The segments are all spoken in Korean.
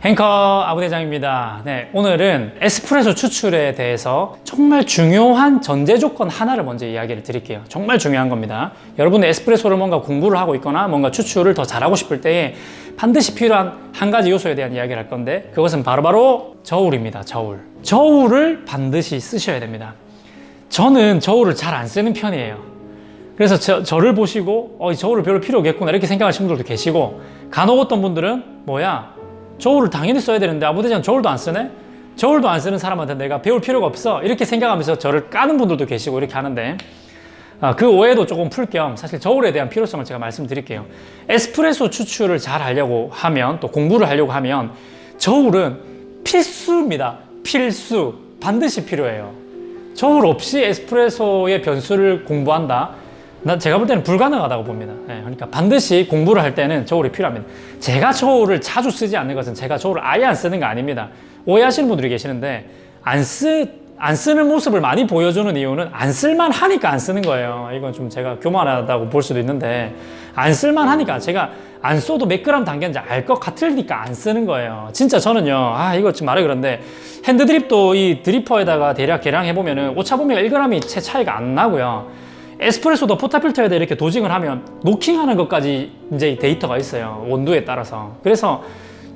행커 아부대장입니다. 네, 오늘은 에스프레소 추출에 대해서 정말 중요한 전제 조건 하나를 먼저 이야기를 드릴게요. 정말 중요한 겁니다. 여러분들 에스프레소를 뭔가 공부를 하고 있거나 뭔가 추출을 더 잘하고 싶을 때에 반드시 필요한 한 가지 요소에 대한 이야기를 할 건데, 그것은 바로 저울입니다. 저울을 반드시 쓰셔야 됩니다. 저는 저울을 잘 안 쓰는 편이에요. 그래서 저를 보시고 이 저울을 별로 필요 없겠구나 이렇게 생각하시는 분들도 계시고, 간혹 어떤 분들은 뭐야, 저울을 당연히 써야 되는데 아부대장 저울도 안 쓰네? 저울도 안 쓰는 사람한테 내가 배울 필요가 없어 이렇게 생각하면서 저를 까는 분들도 계시고 이렇게 하는데, 그 오해도 조금 풀 겸 사실 저울에 대한 필요성을 제가 말씀드릴게요. 에스프레소 추출을 잘 하려고 하면, 또 공부를 하려고 하면 저울은 필수입니다. 필수. 반드시 필요해요. 저울 없이 에스프레소의 변수를 공부한다? 제가 볼 때는 불가능하다고 봅니다. 그러니까 반드시 공부를 할 때는 저울이 필요합니다. 제가 저울을 자주 쓰지 않는 것은 제가 저울을 아예 안 쓰는 거 아닙니다. 오해하시는 분들이 계시는데, 안 쓰는 모습을 많이 보여주는 이유는 안 쓸만 하니까 안 쓰는 거예요. 이건 좀 제가 교만하다고 볼 수도 있는데, 안 쓸만 하니까, 제가 안 써도 몇 그램 담겼는지 알 것 같으니까 안 쓰는 거예요. 진짜 저는요, 이거 지금 말이 그런데, 핸드드립도 이 드리퍼에다가 대략 계량해보면은 오차범위가 1g이 채 차이가 안 나고요. 에스프레소도 포타필터에다 이렇게 도징을 하면 노킹하는 것까지 이제 데이터가 있어요. 온도에 따라서. 그래서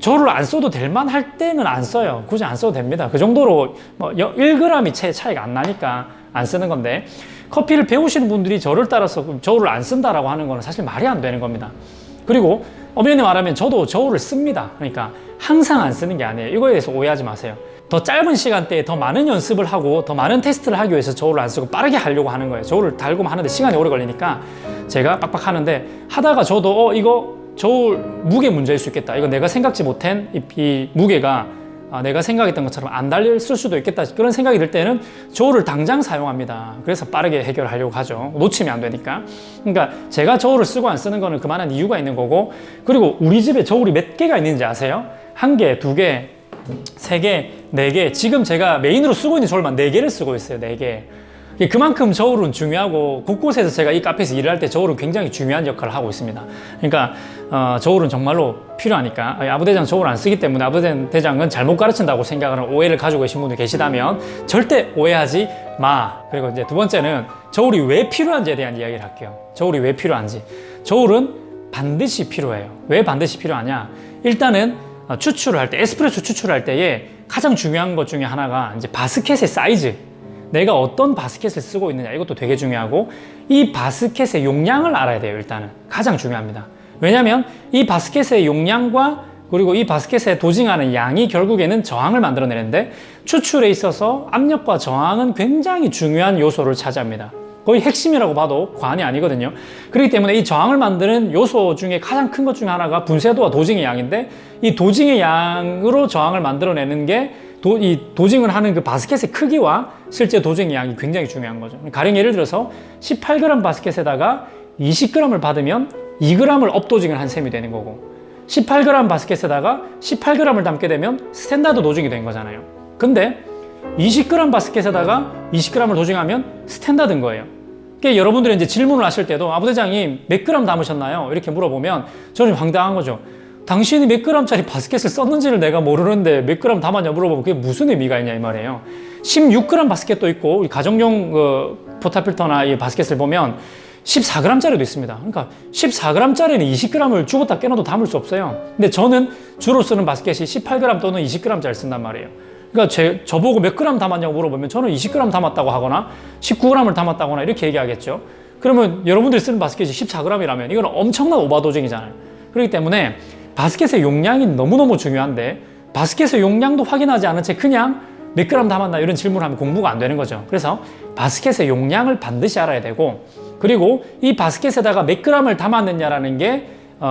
저를 안 써도 될 만할 때는 안 써요. 굳이 안 써도 됩니다. 그 정도로 뭐 1g이 채 차이가 안 나니까 안 쓰는 건데, 커피를 배우시는 분들이 저를 따라서 저울을 안 쓴다라고 하는 거는 사실 말이 안 되는 겁니다. 그리고 엄연히 말하면 저도 저울을 씁니다. 그러니까 항상 안 쓰는 게 아니에요. 이거에 대해서 오해하지 마세요. 더 짧은 시간대에 더 많은 연습을 하고 더 많은 테스트를 하기 위해서 저울을 안 쓰고 빠르게 하려고 하는 거예요. 저울을 달고 하는데 시간이 오래 걸리니까 제가 빡빡 하는데, 하다가 저도 이거 저울 무게 문제일 수 있겠다. 이거 내가 생각지 못한 이 무게가 내가 생각했던 것처럼 안 달릴 수도 있겠다. 그런 생각이 들 때는 저울을 당장 사용합니다. 그래서 빠르게 해결하려고 하죠. 놓치면 안 되니까. 그러니까 제가 저울을 쓰고 안 쓰는 거는 그만한 이유가 있는 거고, 그리고 우리 집에 저울이 몇 개가 있는지 아세요? 1개, 2개, 3개, 4개. 지금 제가 메인으로 쓰고 있는 저울만 4개를 쓰고 있어요. 4개. 그만큼 저울은 중요하고, 곳곳에서 제가 이 카페에서 일을 할 때 저울은 굉장히 중요한 역할을 하고 있습니다. 그러니까 저울은 정말로 필요하니까. 아부대장 저울 안 쓰기 때문에 아부대장은 잘못 가르친다고 생각하는 오해를 가지고 계신 분들이 계시다면 절대 오해하지 마. 그리고 이제 두 번째는 저울이 왜 필요한지에 대한 이야기를 할게요. 저울이 왜 필요한지. 저울은 반드시 필요해요. 왜 반드시 필요하냐? 일단은 추출을 할 때, 에스프레소 추출을 할 때에 가장 중요한 것 중에 하나가 이제 바스켓의 사이즈. 내가 어떤 바스켓을 쓰고 있느냐, 이것도 되게 중요하고, 이 바스켓의 용량을 알아야 돼요. 일단은 가장 중요합니다. 왜냐하면 이 바스켓의 용량과 그리고 이 바스켓에 도징하는 양이 결국에는 저항을 만들어내는데, 추출에 있어서 압력과 저항은 굉장히 중요한 요소를 차지합니다. 거의 핵심이라고 봐도 과언이 아니거든요. 그렇기 때문에 이 저항을 만드는 요소 중에 가장 큰 것 중에 하나가 분쇄도와 도징의 양인데, 이 도징의 양으로 저항을 만들어내는 게 이 도징을 하는 그 바스켓의 크기와 실제 도징의 양이 굉장히 중요한 거죠. 가령 예를 들어서 18g 바스켓에다가 20g을 받으면 2g을 업도징을 한 셈이 되는 거고, 18g 바스켓에다가 18g을 담게 되면 스탠다드 도징이 된 거잖아요. 근데 20g 바스켓에다가 20g을 도징하면 스탠다드인 거예요. 그러니까 여러분들이 이제 질문을 하실 때도 아부대장님 몇 그램 담으셨나요? 이렇게 물어보면 저는 황당한 거죠. 당신이 몇 그램짜리 바스켓을 썼는지를 내가 모르는데 몇 그램 담았냐 물어보면 그게 무슨 의미가 있냐 이 말이에요. 16g 바스켓도 있고, 가정용 포타필터나 이 바스켓을 보면 14g짜리도 있습니다. 그러니까 14g짜리는 20g을 죽었다 깨어나도 담을 수 없어요. 근데 저는 주로 쓰는 바스켓이 18g 또는 20g짜리 쓴단 말이에요. 그러니까 저보고 몇 그램 담았냐고 물어보면 저는 20g 담았다고 하거나 19g을 담았다거나 이렇게 얘기하겠죠. 그러면 여러분들이 쓰는 바스켓이 14g이라면 이건 엄청난 오버도징이잖아요. 그렇기 때문에 바스켓의 용량이 너무너무 중요한데, 바스켓의 용량도 확인하지 않은 채 그냥 몇 그램 담았나 이런 질문을 하면 공부가 안 되는 거죠. 그래서 바스켓의 용량을 반드시 알아야 되고, 그리고 이 바스켓에다가 몇 그램을 담았느냐라는 게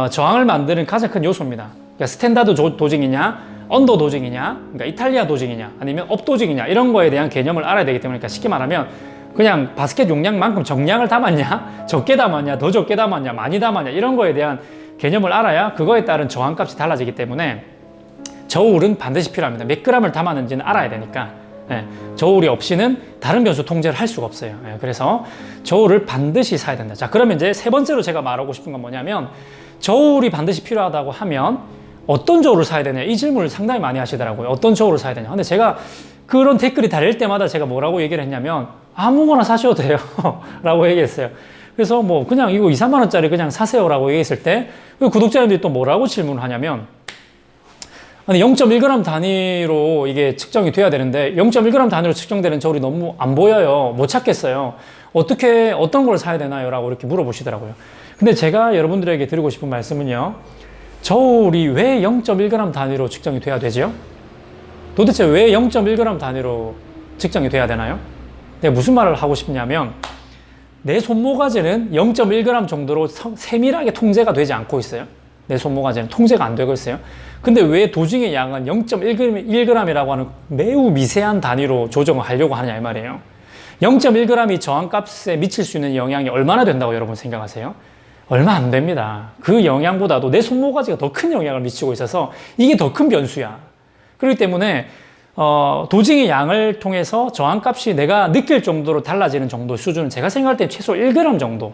저항을 만드는 가장 큰 요소입니다. 그러니까 스탠다드 도징이냐, 언더 도징이냐, 그러니까 이탈리아 도징이냐, 아니면 업 도징이냐, 이런 거에 대한 개념을 알아야 되기 때문에, 그러니까 쉽게 말하면 그냥 바스켓 용량만큼 정량을 담았냐, 적게 담았냐, 더 적게 담았냐, 많이 담았냐, 이런 거에 대한 개념을 알아야 그거에 따른 저항값이 달라지기 때문에 저울은 반드시 필요합니다. 몇 그램을 담았는지는 알아야 되니까. 저울이 없이는 다른 변수 통제를 할 수가 없어요. 그래서 저울을 반드시 사야 된다. 자, 그러면 이제 세 번째로 제가 말하고 싶은 건 뭐냐면, 저울이 반드시 필요하다고 하면 어떤 저울을 사야 되냐 이 질문을 상당히 많이 하시더라고요. 어떤 저울을 사야 되냐. 근데 제가 그런 댓글이 달릴 때마다 제가 뭐라고 얘기를 했냐면 아무거나 사셔도 돼요 라고 얘기했어요. 그래서 뭐 그냥 이거 2, 3만 원짜리 그냥 사세요 라고 얘기했을 때 구독자님들이 또 뭐라고 질문을 하냐면 아니 0.1g 단위로 이게 측정이 돼야 되는데 0.1g 단위로 측정되는 저울이 너무 안 보여요. 못 찾겠어요. 어떤 걸 사야 되나요? 라고 이렇게 물어보시더라고요. 근데 제가 여러분들에게 드리고 싶은 말씀은요. 저울이 왜 0.1g 단위로 측정이 돼야 되죠? 도대체 왜 0.1g 단위로 측정이 돼야 되나요? 내가 무슨 말을 하고 싶냐면 내 손모가지는 0.1g 정도로 세밀하게 통제가 되지 않고 있어요. 내 손모가지는 통제가 안 되고 있어요. 근데 왜 도징의 양은 0.1g이라고 하는 매우 미세한 단위로 조정을 하려고 하느냐 이 말이에요. 0.1g이 저항값에 미칠 수 있는 영향이 얼마나 된다고 여러분 생각하세요? 얼마 안 됩니다. 그 영향보다도 내 손모가지가 더 큰 영향을 미치고 있어서 이게 더 큰 변수야. 그렇기 때문에 도징의 양을 통해서 저항값이 내가 느낄 정도로 달라지는 정도의 수준은 제가 생각할 때 최소 1g 정도.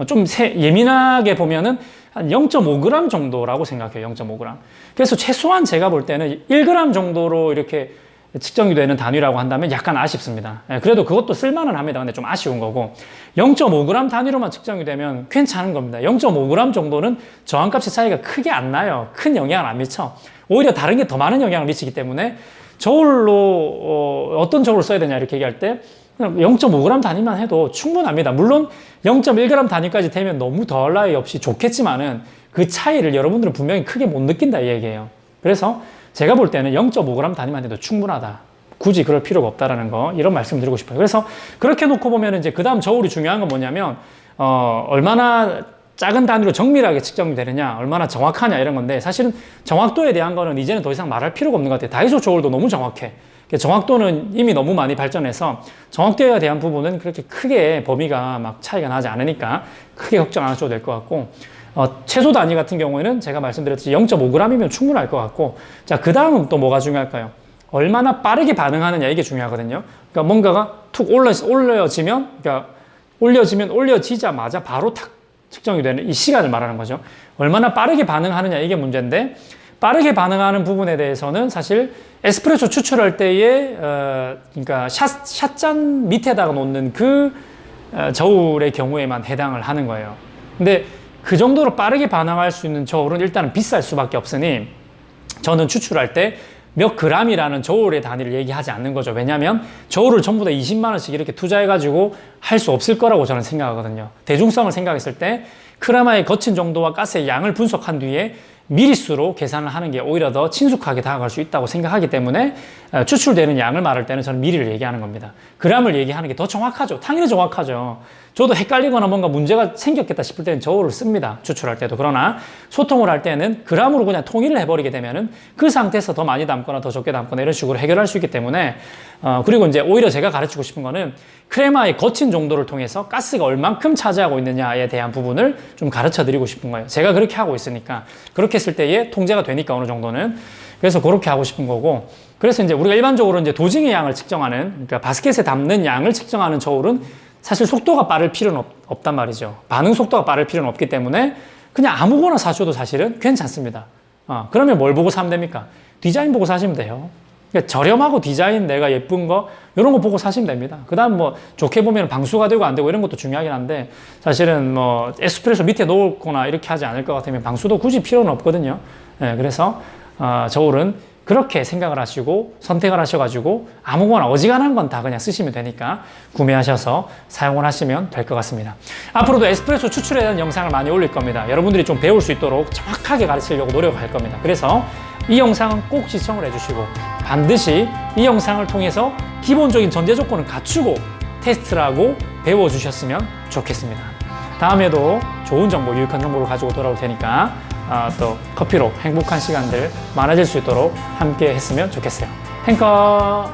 좀 예민하게 보면은 한 0.5g 정도라고 생각해요. 0.5g. 그래서 최소한 제가 볼 때는 1g 정도로 이렇게 측정이 되는 단위라고 한다면 약간 아쉽습니다. 그래도 그것도 쓸만은 합니다. 근데 좀 아쉬운 거고 0.5g 단위로만 측정이 되면 괜찮은 겁니다. 0.5g 정도는 저항값의 차이가 크게 안 나요. 큰 영향을 안 미쳐. 오히려 다른 게 더 많은 영향을 미치기 때문에 저울로 어떤 저울을 써야 되냐 이렇게 얘기할 때 0.5g 단위만 해도 충분합니다. 물론 0.1g 단위까지 되면 너무 더할 나위 없이 좋겠지만은 그 차이를 여러분들은 분명히 크게 못 느낀다 이 얘기예요. 그래서 제가 볼 때는 0.5g 단위만 해도 충분하다. 굳이 그럴 필요가 없다라는 거 이런 말씀 드리고 싶어요. 그래서 그렇게 놓고 보면 이제 그 다음 저울이 중요한 건 뭐냐면 얼마나 작은 단위로 정밀하게 측정이 되느냐, 얼마나 정확하냐 이런 건데 사실은 정확도에 대한 거는 이제는 더 이상 말할 필요가 없는 것 같아요. 다이소 저울도 너무 정확해. 정확도는 이미 너무 많이 발전해서 정확도에 대한 부분은 그렇게 크게 범위가 막 차이가 나지 않으니까 크게 걱정 안 하셔도 될 것 같고 최소 단위 같은 경우에는 제가 말씀드렸듯이 0.5g이면 충분할 것 같고 자, 그 다음은 또 뭐가 중요할까요? 얼마나 빠르게 반응하느냐 이게 중요하거든요. 그러니까 뭔가가 툭 올려지면 그러니까 올려지자마자 바로 탁 측정이 되는 이 시간을 말하는 거죠. 얼마나 빠르게 반응하느냐 이게 문제인데 빠르게 반응하는 부분에 대해서는 사실 에스프레소 추출할 때에 그러니까 샷잔 밑에다가 놓는 그 저울의 경우에만 해당을 하는 거예요. 근데 그 정도로 빠르게 반응할 수 있는 저울은 일단은 비쌀 수밖에 없으니 저는 추출할 때 몇 그램이라는 저울의 단위를 얘기하지 않는 거죠. 왜냐하면 저울을 전부 다 20만 원씩 이렇게 투자해가지고 할 수 없을 거라고 저는 생각하거든요. 대중성을 생각했을 때 크레마의 거친 정도와 가스의 양을 분석한 뒤에 미리수로 계산을 하는 게 오히려 더 친숙하게 다가갈 수 있다고 생각하기 때문에 추출되는 양을 말할 때는 저는 미리를 얘기하는 겁니다. 그램을 얘기하는 게 더 정확하죠. 당연히 정확하죠. 저도 헷갈리거나 뭔가 문제가 생겼겠다 싶을 때는 저울을 씁니다. 추출할 때도. 그러나 소통을 할 때는 그램으로 그냥 통일을 해버리게 되면은 그 상태에서 더 많이 담거나 더 적게 담거나 이런 식으로 해결할 수 있기 때문에 그리고 이제 오히려 제가 가르치고 싶은 거는 크레마의 거친 정도를 통해서 가스가 얼만큼 차지하고 있느냐에 대한 부분을 좀 가르쳐 드리고 싶은 거예요. 제가 그렇게 하고 있으니까 그렇게 했을 때에 통제가 되니까 어느 정도는 그래서 그렇게 하고 싶은 거고 그래서 이제 우리가 일반적으로 이제 도징의 양을 측정하는 그러니까 바스켓에 담는 양을 측정하는 저울은 사실 속도가 빠를 필요는 없단 말이죠. 반응 속도가 빠를 필요는 없기 때문에 그냥 아무거나 사셔도 사실은 괜찮습니다. 그러면 뭘 보고 사면 됩니까? 디자인 보고 사시면 돼요. 그러니까 저렴하고 디자인 내가 예쁜 거 이런 거 보고 사시면 됩니다. 그 다음 뭐 좋게 보면 방수가 되고 안 되고 이런 것도 중요하긴 한데 사실은 뭐 에스프레소 밑에 놓거나 이렇게 하지 않을 것 같으면 방수도 굳이 필요는 없거든요. 그래서 저울은 그렇게 생각을 하시고 선택을 하셔가지고 아무거나 어지간한 건 다 그냥 쓰시면 되니까 구매하셔서 사용을 하시면 될 것 같습니다. 앞으로도 에스프레소 추출에 대한 영상을 많이 올릴 겁니다. 여러분들이 좀 배울 수 있도록 정확하게 가르치려고 노력할 겁니다. 그래서 이 영상은 꼭 시청을 해주시고 반드시 이 영상을 통해서 기본적인 전제 조건을 갖추고 테스트를 하고 배워주셨으면 좋겠습니다. 다음에도 좋은 정보, 유익한 정보를 가지고 돌아올 테니까 또 커피로 행복한 시간들 많아질 수 있도록 함께 했으면 좋겠어요. 행커!